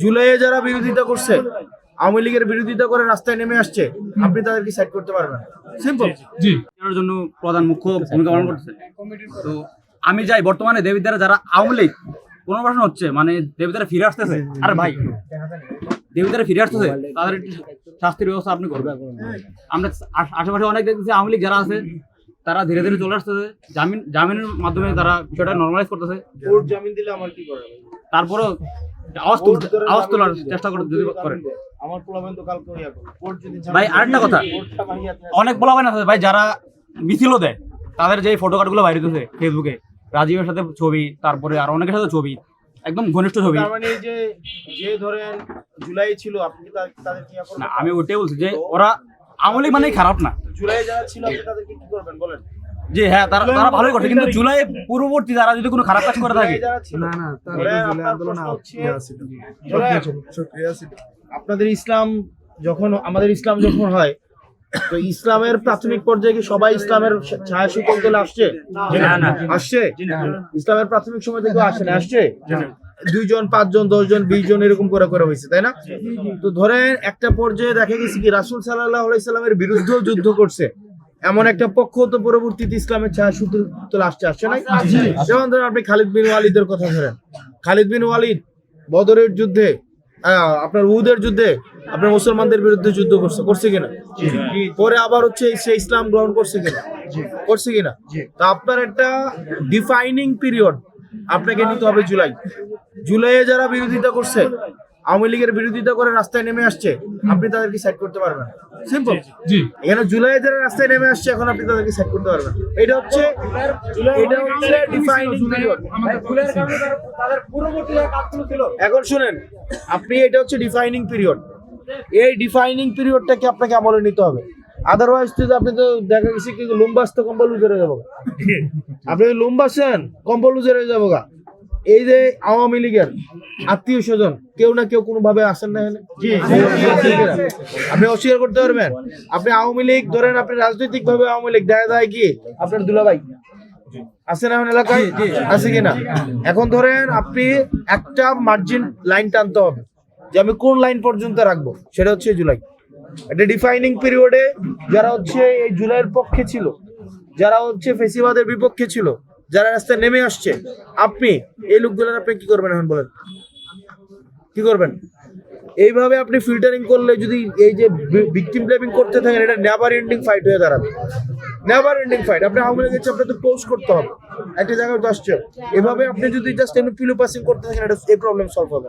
জুলাইয়ে যারা বিরোধিতা করছে, আওয়ামী লীগের বিরোধিতা করে রাস্তায় নেমে আসছে, আপনি তাদেরকে সাইড করতে পারবেন? সিম্পল। জি, এর জন্য প্রধান মুখ্য ভূমিকা পালন করতেছে। তো আমি যাই বর্তমানে দেবিদ্বারা যারা আওয়ামী লীগ পুনর্বাসন হচ্ছে, মানে দেবিদ্বারা ফিরে আসতেছে, আরে ভাই দেবিদ্বারা ফিরে আসতেছে, তাদের একটু শাস্তির ব্যবস্থা আপনি করবেন। আমরা আশেপাশে অনেক দেখতেছি আওয়ামী লীগ যারা আছে তারা ধীরে ধীরে চলে আসতেছে, জামিনের মাধ্যমে তারা বিষয়টা নর্মালাইজ করতেছে। কোর্ট জামিন দিলে আমার কি করাবে? তারপরও আওয়াজ তোলার চেষ্টা করে যদি করেন। আমার পোলাবেন তো কালকে কোর্ট যদি ভাই আরেকটা কথা, অনেক পোলাবেন আছে ভাই যারা মিছিলও দেয়, তাদের যে ফটো কার্ড গুলো বাইরে দিতেছে ফেসবুকে, রাজীবের সাথে ছবি, তারপরে আর অনেকের সাথে ছবি, একদম ঘনিষ্ঠ ছবি। তার মানে যে ধরেন জুলাই ছিল, আপনি তাদের কি করবেন? না, আমি ওইটাই বলছি যে ওরা আওয়ামী লীগ মানেই খারাপ না। জুলাই যারা ছিল আপনি তাদেরকে কি করবেন বলেন? জি হ্যাঁ, তারা ভালোই করছে, কিন্তু জুলাই পূর্ববর্তী যারা যদি কোনো খারাপ কাজ করে থাকে, আপনাদের ইসলাম যখন, আমাদের ইসলাম যখন হয়, তো ইসলামের প্রাথমিক পর্যায়ে কি সবাই ইসলামের ছায়া সুকল তোলে আসছে? আসছে? ইসলামের প্রাথমিক সময় থেকে আসে না? আসছে 2 জন 5 জন 10 জন 20 জন এরকম করে হয়েছে, তাই না? তো ধরেন একটা পর্যায়ে দেখা গেছে কি রাসূল সাল্লাল্লাহু আলাইহি সাল্লামের বিরুদ্ধেও যুদ্ধ করছে এমন একটা পক্ষ, তো পরবর্তীতে ইসলামের ছায়া সুকল তোলে আসছে না? যেমন ধরেন আপনি খালিদ বিন ওয়ালিদের কথা ধরেন। খালিদ বিন ওয়ালিদ বদরের যুদ্ধে, আপনার উহুদের যুদ্ধে আপনার মুসলমানদের বিরুদ্ধে যুদ্ধ করছে কিনা? পরে আবার হচ্ছে সে ইসলাম গ্রহণ করছে কিনা? তা আপনার একটা ডিফাইনিং পিরিয়ড আপনাকে নিতে হবে জুলাইয়ে যারা বিরোধিতা করছে, আওয়ামী লীগের বিরোধিতা করে রাস্তায় নেমে আসছে, আপনি তাদেরকে সাইড করতে পারবেন? সিম্পল। জি, এখানে জুলাইয়ে যারা রাস্তায় নেমে আসছে, এখন আপনি তাদেরকে সাইড করতে পারবেন? এটা হচ্ছে ডিফাইনিং পিরিয়ড। এখন শুনেন, আপনি এটা হচ্ছে ডিফাইনিং পিরিয়ড। এই ডিফাইনিং পিরিয়ডটাকে আপনাকে আমলে নিতে হবে। আদারওয়াইজ আপনি তো দেখা গেছে কি লুম্বাস তো কম্বল লুজে হয়ে যাবো। আপনি লুম্বাসেন কম্বল লুজে হয়ে যাবো। এই যে আওয়ামী লীগের আত্মীয় স্বজন কেউ না কেউ কোনো ভাবে আসেন না, আপনি অস্বীকার করতে পারবেন? আপনি আওয়ামী লীগ ধরেন, আপনি রাজনৈতিক ভাবে আওয়ামী লীগ দেখা যায় কি আপনার দুলাভাই আছে না এলাকায়, আছে কিনা? এখন ধরেন আপনি একটা মার্জিন লাইন টানতে হবে যে আমি কোন লাইন পর্যন্ত রাখবো, সেটা হচ্ছে জুলাই। একটা ডিফাইনিং পিরিয়ডে যারা হচ্ছে এই জুলাইয়ের পক্ষে ছিল, যারা হচ্ছে ফেসিবাদের বিপক্ষে ছিল, যারা রাস্তায় নেমে আসছে, আপনি এই লোকগুলোর আপনি কি করবেন এখন বলেন? কি করবেন? এইভাবে আপনি ফিল্টারিং করলে, যদি এই যে ভিকটিম ব্লেমিং করতে থাকেন, এটা নেভার এন্ডিং ফাইট হয়ে দাঁড়াবে। Never ending fight. আপনি আওয়ামী লীগের আপনার তো পোস্ট করতে হবে একটা জায়গায় তো আসছে। এভাবে আপনি যদি জাস্ট এমনি পিলো পাসিং করতে থাকেন, এটা এই প্রবলেম সলভ হবে।